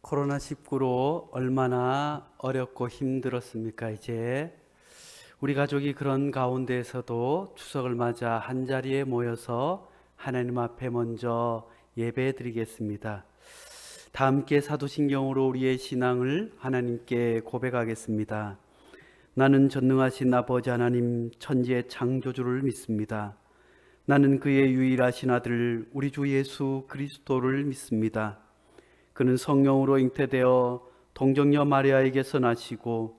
코로나19로 얼마나 어렵고 힘들었습니까? 이제 우리 가족이 그런 가운데에서도 추석을 맞아 한자리에 모여서 하나님 앞에 먼저 예배 드리겠습니다. 다 함께 사도신경으로 우리의 신앙을 하나님께 고백하겠습니다. 나는 전능하신 아버지 하나님 천지의 창조주를 믿습니다. 나는 그의 유일하신 아들 우리 주 예수 그리스도를 믿습니다. 그는 성령으로 잉태되어 동정녀 마리아에게서 나시고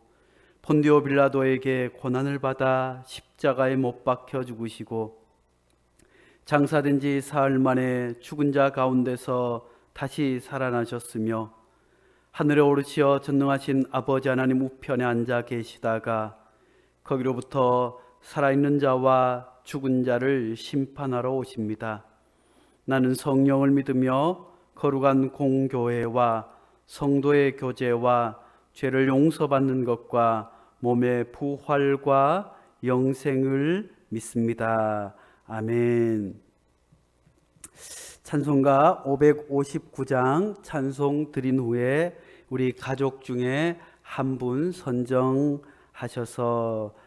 본디오 빌라도에게 고난을 받아 십자가에 못 박혀 죽으시고 장사된 지 사흘 만에 죽은 자 가운데서 다시 살아나셨으며 하늘에 오르시어 전능하신 아버지 하나님 우편에 앉아 계시다가 거기로부터 살아있는 자와 죽은 자를 심판하러 오십니다. 나는 성령을 믿으며 거룩한 공교회와 성도의 교제와 죄를 용서받는 것과 몸의 부활과 영생을 믿습니다. 아멘. 찬송가 559장 찬송 드린 후에 우리 가족 중에 한 분 선정하셔서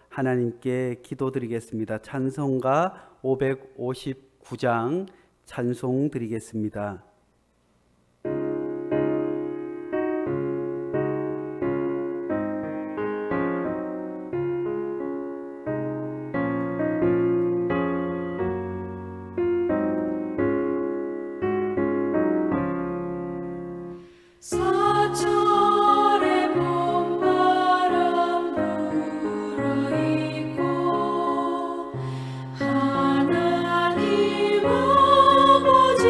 하나님께 기도드리겠습니다. 찬송가 559장 찬송 드리겠습니다. 사철의 봄바람 불어있고 하나님 아버지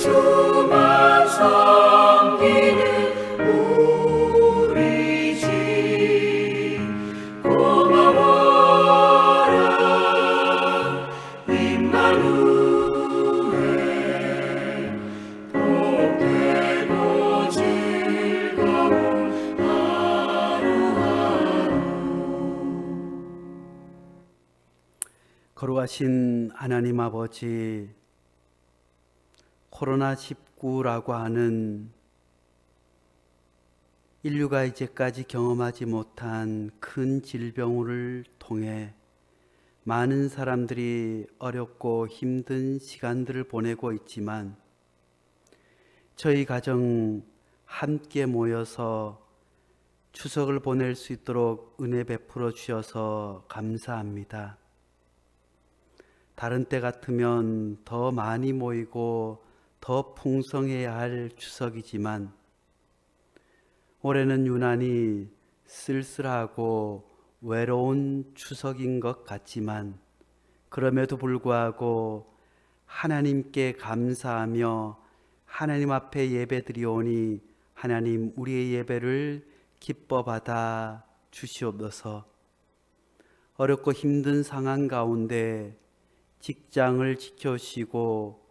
주만 섬기는 우리 집 고마워라 임마누엘 복되고 즐거운 하루하루. 거룩하신 하나님 아버지, 코로나19라고 하는 인류가 이제까지 경험하지 못한 큰 질병을 통해 많은 사람들이 어렵고 힘든 시간들을 보내고 있지만 저희 가정 함께 모여서 추석을 보낼 수 있도록 은혜 베풀어 주셔서 감사합니다. 다른 때 같으면 더 많이 모이고 더 풍성해야 할 추석이지만 올해는 유난히 쓸쓸하고 외로운 추석인 것 같지만 그럼에도 불구하고 하나님께 감사하며 하나님 앞에 예배드리오니 하나님 우리의 예배를 기뻐 받아 주시옵소서. 어렵고 힘든 상황 가운데 직장을 지켜주시고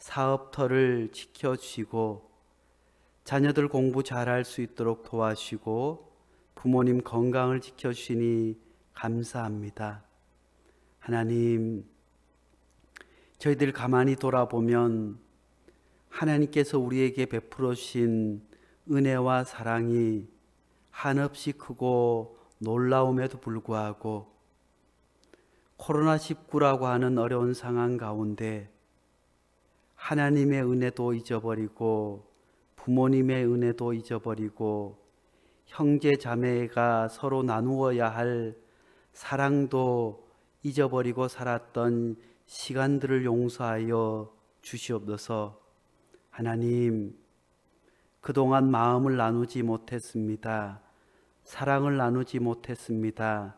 사업터를 지켜주시고 자녀들 공부 잘할 수 있도록 도와주시고 부모님 건강을 지켜주시니 감사합니다. 하나님, 저희들 가만히 돌아보면 하나님께서 우리에게 베풀어 주신 은혜와 사랑이 한없이 크고 놀라움에도 불구하고 코로나19라고 하는 어려운 상황 가운데 하나님의 은혜도 잊어버리고 부모님의 은혜도 잊어버리고 형제 자매가 서로 나누어야 할 사랑도 잊어버리고 살았던 시간들을 용서하여 주시옵소서. 하나님, 그동안 마음을 나누지 못했습니다. 사랑을 나누지 못했습니다.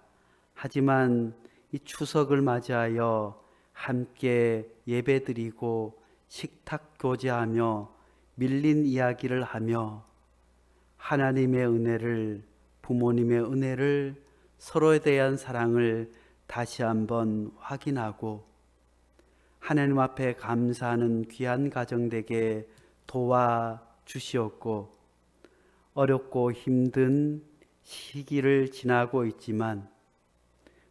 하지만 이 추석을 맞이하여 함께 예배드리고 식탁 교제하며 밀린 이야기를 하며 하나님의 은혜를, 부모님의 은혜를, 서로에 대한 사랑을 다시 한번 확인하고 하나님 앞에 감사하는 귀한 가정 되게 도와주시옵고 어렵고 힘든 시기를 지나고 있지만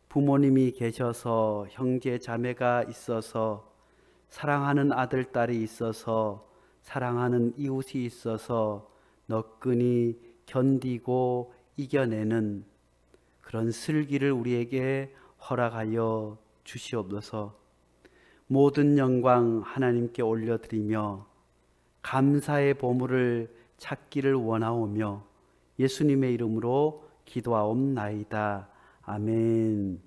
부모님이 계셔서 형제 자매가 있어서 사랑하는 아들 딸이 있어서 사랑하는 이웃이 있어서 너끈히 견디고 이겨내는 그런 슬기를 우리에게 허락하여 주시옵소서. 모든 영광 하나님께 올려드리며 감사의 보물을 찾기를 원하오며 예수님의 이름으로 기도하옵나이다. 아멘.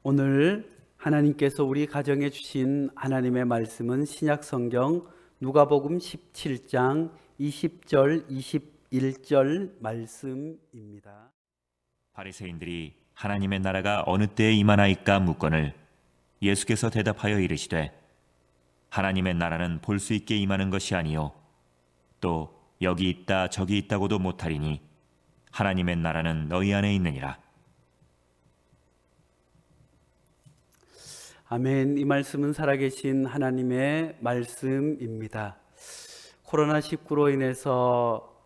오늘 하나님께서 우리 가정에 주신 하나님의 말씀은 신약성경 누가복음 17장 20절 21절 말씀입니다. 바리새인들이 하나님의 나라가 어느 때에 임하나이까 묻거늘 예수께서 대답하여 이르시되 하나님의 나라는 볼 수 있게 임하는 것이 아니요 또 여기 있다 저기 있다고도 못하리니 하나님의 나라는 너희 안에 있느니라. 아멘. 이 말씀은 살아계신 하나님의 말씀입니다. 코로나19로 인해서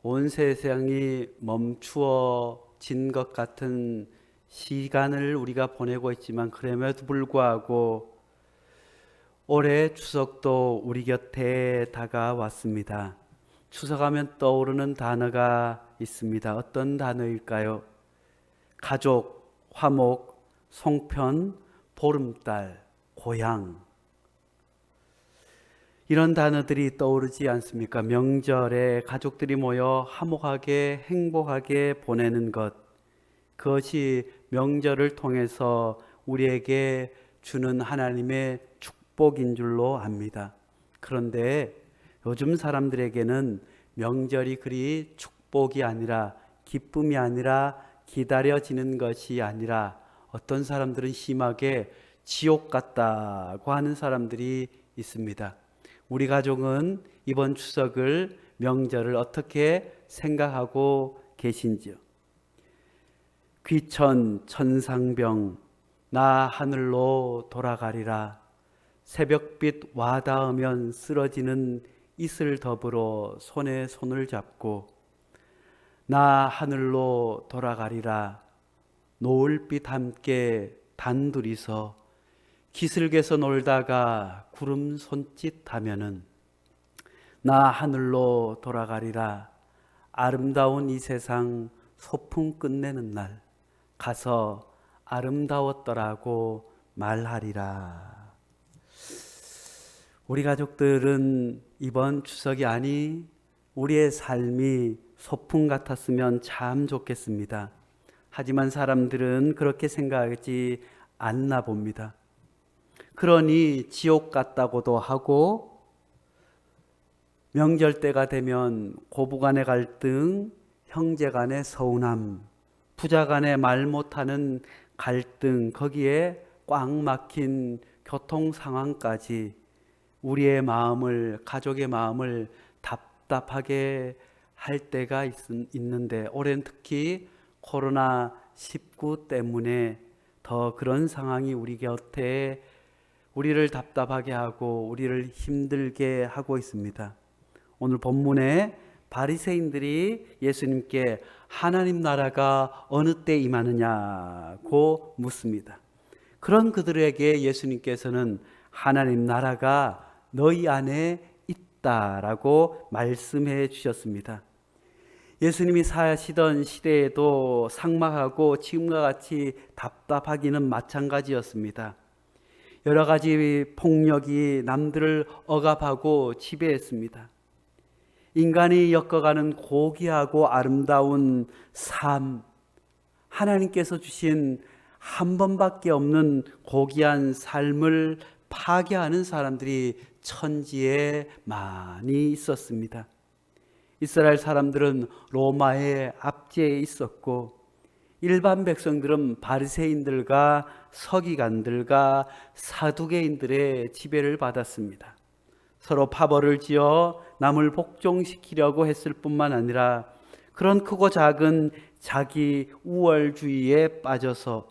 온 세상이 멈추어진 것 같은 시간을 우리가 보내고 있지만 그럼에도 불구하고 올해 추석도 우리 곁에 다가왔습니다. 추석하면 떠오르는 단어가 있습니다. 어떤 단어일까요? 가족, 화목, 송편, 보름달, 고향, 이런 단어들이 떠오르지 않습니까? 명절에 가족들이 모여 화목하게 행복하게 보내는 것, 그것이 명절을 통해서 우리에게 주는 하나님의 축복인 줄로 압니다. 그런데 요즘 사람들에게는 명절이 그리 축복이 아니라 기쁨이 아니라 기다려지는 것이 아니라 어떤 사람들은 심하게 지옥 같다고 하는 사람들이 있습니다. 우리 가족은 이번 추석을 명절을 어떻게 생각하고 계신지요? 귀천 천상병 나 하늘로 돌아가리라. 새벽빛 와닿으면 쓰러지는 이슬 더불어 손에 손을 잡고 나 하늘로 돌아가리라. 노을빛 함께 단둘이서 기슭에서 놀다가 구름 손짓하면은 나 하늘로 돌아가리라. 아름다운 이 세상 소풍 끝내는 날 가서 아름다웠더라고 말하리라. 우리 가족들은 이번 추석이 아니 우리의 삶이 소풍 같았으면 참 좋겠습니다. 하지만 사람들은 그렇게 생각하지 않나 봅니다. 그러니 지옥 같다고도 하고 명절 때가 되면 고부 간의 갈등, 형제 간의 서운함, 부자 간의 말 못하는 갈등, 거기에 꽉 막힌 교통 상황까지 우리의 마음을, 가족의 마음을 답답하게 할 때가 있는데 올해는 특히 코로나19 때문에 더 그런 상황이 우리 곁에 우리를 답답하게 하고 우리를 힘들게 하고 있습니다. 오늘 본문에 바리새인들이 예수님께 하나님 나라가 어느 때 임하느냐고 묻습니다. 그런 그들에게 예수님께서는 하나님 나라가 너희 안에 있다라고 말씀해 주셨습니다. 예수님이 사시던 시대에도 삭막하고 지금과 같이 답답하기는 마찬가지였습니다. 여러 가지 폭력이 남들을 억압하고 지배했습니다. 인간이 엮어가는 고귀하고 아름다운 삶, 하나님께서 주신 한 번밖에 없는 고귀한 삶을 파괴하는 사람들이 천지에 많이 있었습니다. 이스라엘 사람들은 로마의 압제에 있었고 일반 백성들은 바리새인들과 서기관들과 사두개인들의 지배를 받았습니다. 서로 파벌을 지어 남을 복종시키려고 했을 뿐만 아니라 그런 크고 작은 자기 우월주의에 빠져서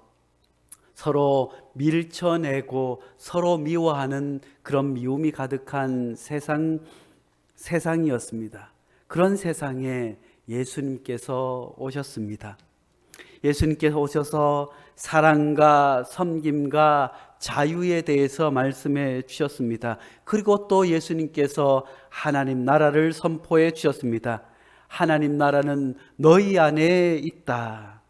서로 밀쳐내고 서로 미워하는 그런 미움이 가득한 세상이었습니다. 그런 세상에 예수님께서 오셨습니다. 예수님께서 오셔서 사랑과 섬김과 자유에 대해서 말씀해 주셨습니다. 그리고 또 예수님께서 하나님 나라를 선포해 주셨습니다. 하나님 나라는 너희 안에 있다.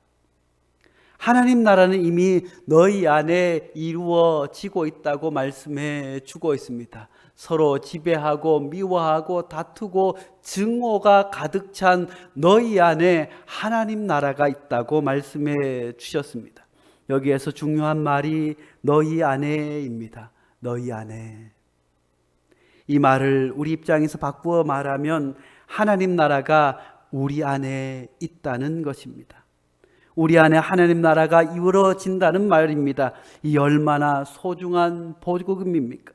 하나님 나라는 이미 너희 안에 이루어지고 있다고 말씀해 주고 있습니다. 서로 지배하고 미워하고 다투고 증오가 가득 찬 너희 안에 하나님 나라가 있다고 말씀해 주셨습니다. 여기에서 중요한 말이 너희 안에입니다. 너희 안에. 이 말을 우리 입장에서 바꾸어 말하면 하나님 나라가 우리 안에 있다는 것입니다. 우리 안에 하나님 나라가 이루어진다는 말입니다. 이 얼마나 소중한 복음입니까?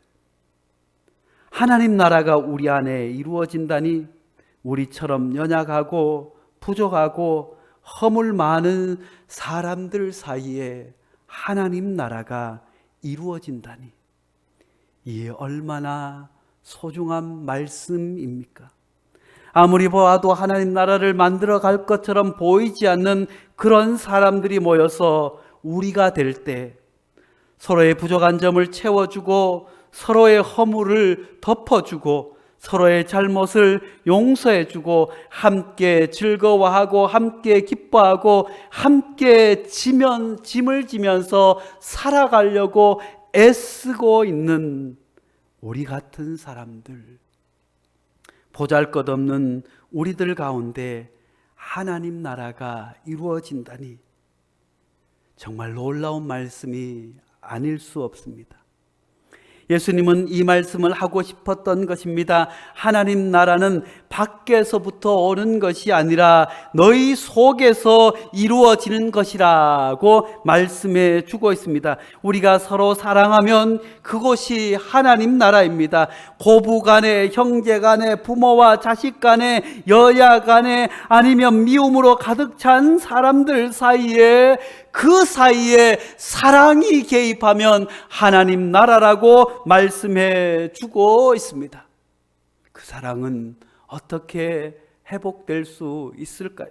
하나님 나라가 우리 안에 이루어진다니 우리처럼 연약하고 부족하고 허물 많은 사람들 사이에 하나님 나라가 이루어진다니 이게 얼마나 소중한 말씀입니까? 아무리 보아도 하나님 나라를 만들어 갈 것처럼 보이지 않는 그런 사람들이 모여서 우리가 될 때 서로의 부족한 점을 채워주고 서로의 허물을 덮어주고 서로의 잘못을 용서해주고 함께 즐거워하고 함께 기뻐하고 함께 짐을 지면서 살아가려고 애쓰고 있는 우리 같은 사람들, 보잘것없는 우리들 가운데 하나님 나라가 이루어진다니 정말 놀라운 말씀이 아닐 수 없습니다. 예수님은 이 말씀을 하고 싶었던 것입니다. 하나님 나라는 밖에서부터 오는 것이 아니라 너희 속에서 이루어지는 것이라고 말씀해 주고 있습니다. 우리가 서로 사랑하면 그것이 하나님 나라입니다. 고부 간에, 형제 간에, 부모와 자식 간에, 여야 간에, 아니면 미움으로 가득 찬 사람들 사이에, 그 사이에 사랑이 개입하면 하나님 나라라고 말씀해 주고 있습니다. 그 사랑은 어떻게 회복될 수 있을까요?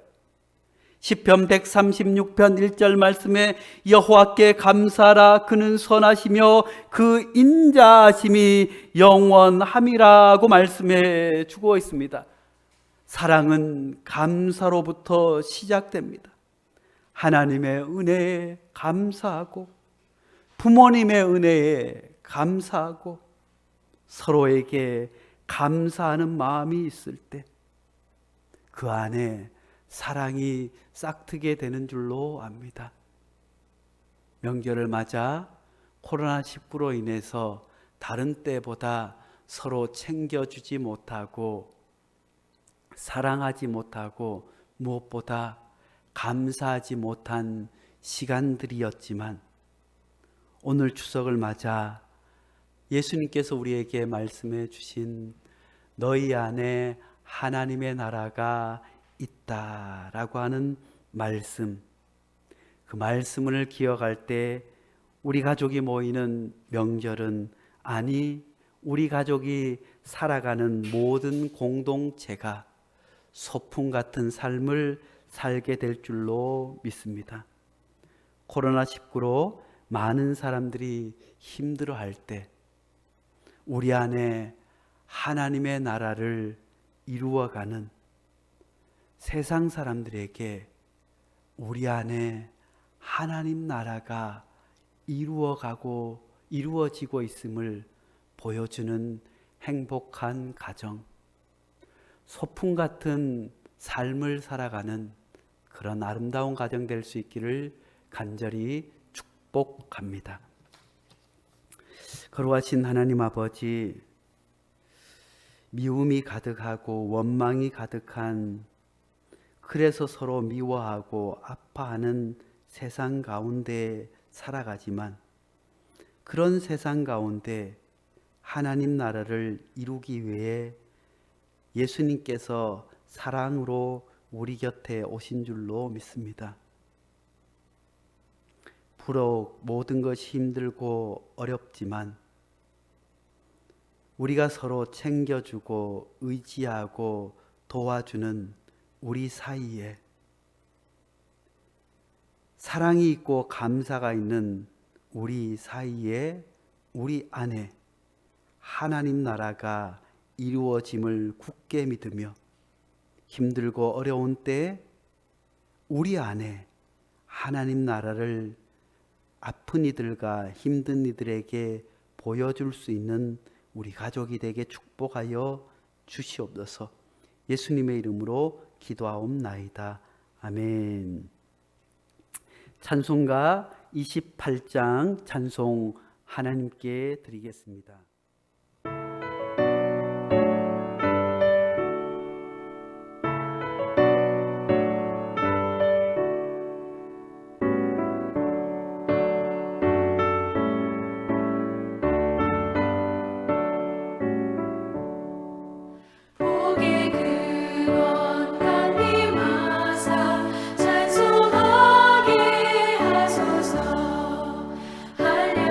시편 136편 1절 말씀에 여호와께 감사하라, 그는 선하시며 그 인자하심이 영원함이라고 말씀해 주고 있습니다. 사랑은 감사로부터 시작됩니다. 하나님의 은혜에 감사하고, 부모님의 은혜에 감사하고, 서로에게 감사하는 마음이 있을 때 그 안에 사랑이 싹트게 되는 줄로 압니다. 명절을 맞아 코로나19로 인해서 다른 때보다 서로 챙겨주지 못하고 사랑하지 못하고 무엇보다 감사하지 못한 시간들이었지만, 오늘 추석을 맞아 예수님께서 우리에게 말씀해 주신 너희 안에 하나님의 나라가 있다라고 하는 말씀, 그 말씀을 기억할 때 우리 가족이 모이는 명절은, 아니 우리 가족이 살아가는 모든 공동체가 소풍 같은 삶을 살게 될 줄로 믿습니다. 코로나19로 많은 사람들이 힘들어할 때 우리 안에 하나님의 나라를 이루어가는 세상 사람들에게 우리 안에 하나님 나라가 이루어지고 있음을 보여주는 행복한 가정, 소풍 같은 삶을 살아가는 그런 아름다운 가정 될 수 있기를 간절히 축복합니다. 거룩하신 하나님 아버지, 미움이 가득하고 원망이 가득한, 그래서 서로 미워하고 아파하는 세상 가운데 살아가지만, 그런 세상 가운데 하나님 나라를 이루기 위해 예수님께서 사랑으로 우리 곁에 오신 줄로 믿습니다. 비록 모든 것이 힘들고 어렵지만 우리가 서로 챙겨주고 의지하고 도와주는 우리 사이에, 사랑이 있고 감사가 있는 우리 사이에, 우리 안에 하나님 나라가 이루어짐을 굳게 믿으며, 힘들고 어려운 때 우리 안에 하나님 나라를 아픈 이들과 힘든 이들에게 보여줄 수 있는 우리 가족이 되게 축복하여 주시옵소서. 예수님의 이름으로 기도하옵나이다. 아멘. 찬송가 28장 찬송 하나님께 드리겠습니다.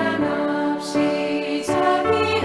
한량없이 자비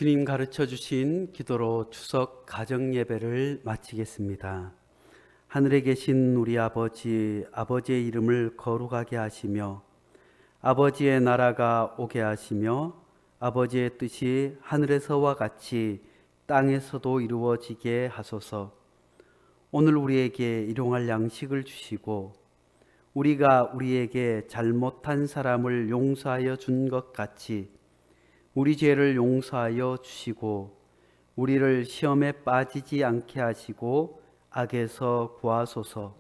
주님 가르쳐 주신 기도로 추석 가정 예배를 마치겠습니다. 하늘에 계신 우리 아버지, 아버지의 이름을 거룩하게 하시며 아버지의 나라가 오게 하시며 아버지의 뜻이 하늘에서와 같이 땅에서도 이루어지게 하소서. 오늘 우리에게 일용할 양식을 주시고 우리가 우리에게 잘못한 사람을 용서하여 준 것 같이 우리 죄를 용서하여 주시고 우리를 시험에 빠지지 않게 하시고 악에서 구하소서.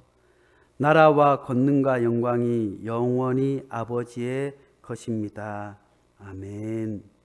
나라와 권능과 영광이 영원히 아버지의 것입니다. 아멘.